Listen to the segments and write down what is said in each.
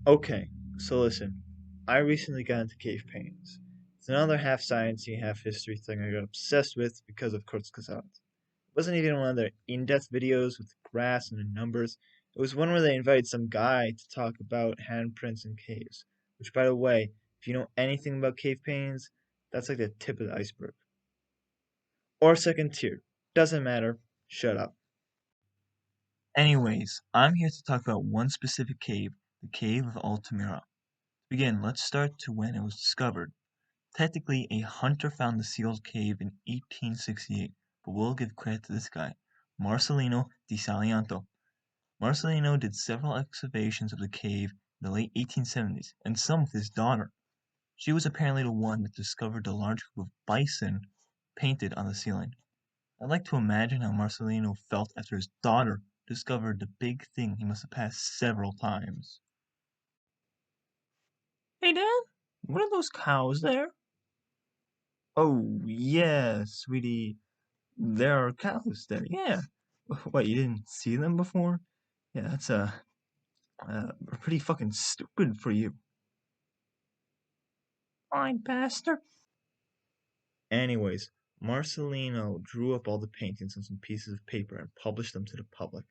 Okay, so listen. I recently got into cave paintings. It's another half sciencey, half history thing I got obsessed with because of Caucasus. It wasn't even one of their in-depth videos with graphs and the numbers. It was one where they invited some guy to talk about handprints in caves. Which, by the way, if you know anything about cave paintings, that's like the tip of the iceberg. Or second tier. Doesn't matter. Shut up. Anyways, I'm here to talk about one specific cave, the Cave of Altamira. To begin, let's start to when it was discovered. Technically, a hunter found the sealed cave in 1868, but we'll give credit to this guy, Marcelino di Salianto. Marcelino did several excavations of the cave in the late 1870s, and some with his daughter. She was apparently the one that discovered the large group of bison painted on the ceiling. I'd like to imagine how Marcelino felt after his daughter discovered the big thing he must have passed several times. Hey, Dad, what are those cows there? Oh, yeah, sweetie. There are cows there. Yeah. What, you didn't see them before? Yeah, that's pretty fucking stupid for you. Fine, Pastor. Anyways, Marcelino drew up all the paintings on some pieces of paper and published them to the public.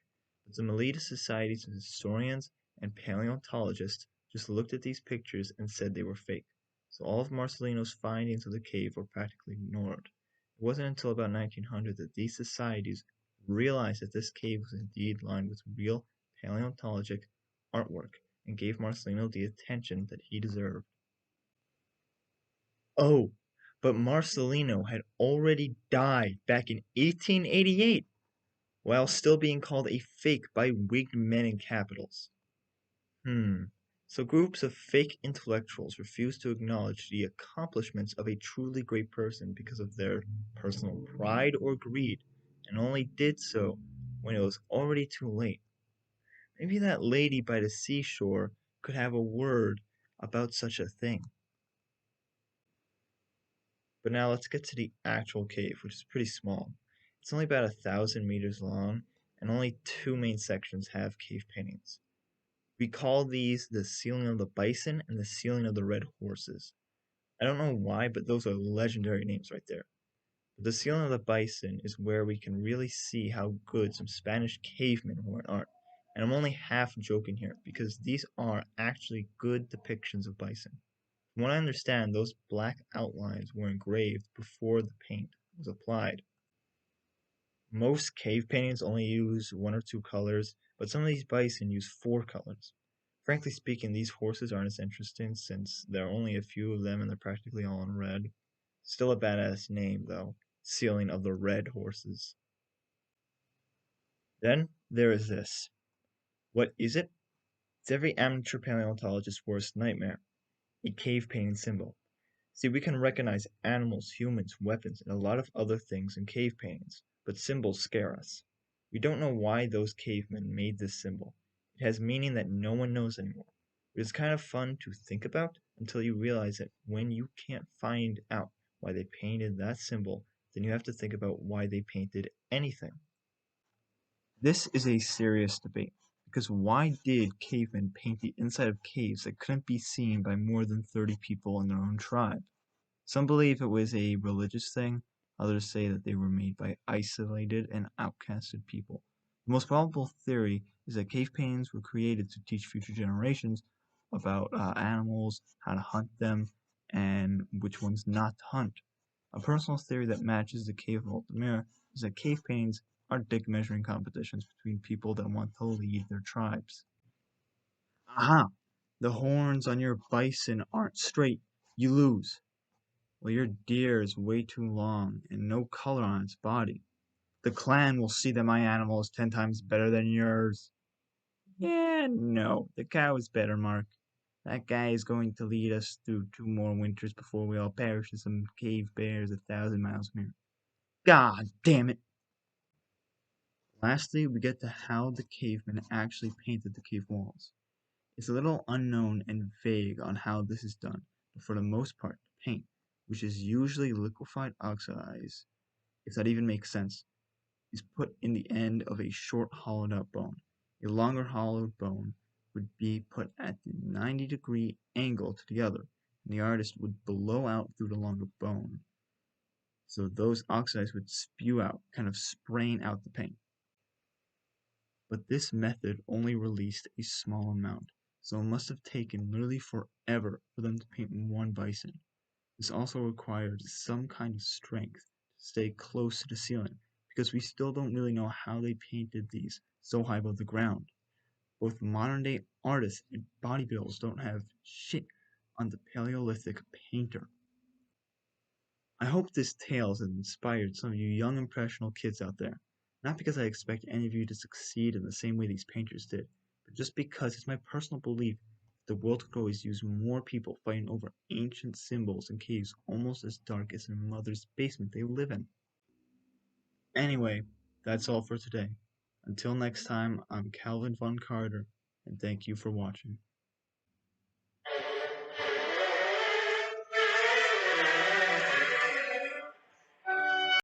But some elitist societies of historians and paleontologists just looked at these pictures and said they were fake. So all of Marcelino's findings of the cave were practically ignored. It wasn't until about 1900 that these societies realized that this cave was indeed lined with real paleontologic artwork and gave Marcelino the attention that he deserved. Oh, but Marcelino had already died back in 1888 while still being called a fake by wigged men in capitals. So groups of fake intellectuals refuse to acknowledge the accomplishments of a truly great person because of their personal pride or greed, and only did so when it was already too late. Maybe that lady by the seashore could have a word about such a thing. But now let's get to the actual cave, which is pretty small. It's only about 1,000 meters long, and only two main sections have cave paintings. We call these the ceiling of the bison and the ceiling of the red horses. I don't know why, but those are legendary names right there. But the ceiling of the bison is where we can really see how good some Spanish cavemen were in art. And I'm only half joking here, because these are actually good depictions of bison. From what I understand, those black outlines were engraved before the paint was applied. Most cave paintings only use one or two colors, but some of these bison use four colors. Frankly speaking, these horses aren't as interesting since there are only a few of them and they're practically all in red. Still a badass name, though. Ceiling of the Red Horses. Then there is this. What is it? It's every amateur paleontologist's worst nightmare. A cave painting symbol. See, we can recognize animals, humans, weapons, and a lot of other things in cave paintings, but symbols scare us. We don't know why those cavemen made this symbol. It has meaning that no one knows anymore. But it's kind of fun to think about until you realize that when you can't find out why they painted that symbol, then you have to think about why they painted anything. This is a serious debate, because why did cavemen paint the inside of caves that couldn't be seen by more than 30 people in their own tribe? Some believe it was a religious thing, others say that they were made by isolated and outcasted people. The most probable theory is that cave paintings were created to teach future generations about animals, how to hunt them, and which ones not to hunt. A personal theory that matches the Cave of Altamira is that cave paintings are dick measuring competitions between people that want to lead their tribes. Aha! The horns on your bison aren't straight. You lose. Well, your deer is way too long and no color on its body. The clan will see that my animal is 10 times better than yours. Yeah, no, the cow is better, Mark. That guy is going to lead us through two more winters before we all perish to some cave bears 1,000 miles from here. God damn it! Lastly, we get to how the cavemen actually painted the cave walls. It's a little unknown and vague on how this is done, but for the most part, the paint, which is usually liquefied oxidize, if that even makes sense, is put in the end of a short hollowed out bone. A longer hollowed bone would be put at the 90-degree angle to the other, and the artist would blow out through the longer bone. So those oxides would spew out, kind of spraying out the paint. But this method only released a small amount, so it must have taken literally forever for them to paint one bison. This also required some kind of strength to stay close to the ceiling, because we still don't really know how they painted these so high above the ground. Both modern day artists and bodybuilders don't have shit on the Paleolithic painter. I hope this tale has inspired some of you young impressionable kids out there. Not because I expect any of you to succeed in the same way these painters did, but just because it's my personal belief that the world could always use more people fighting over ancient symbols in caves almost as dark as their mother's basement they live in. Anyway, that's all for today. Until next time, I'm Calvin Von Carter, and thank you for watching.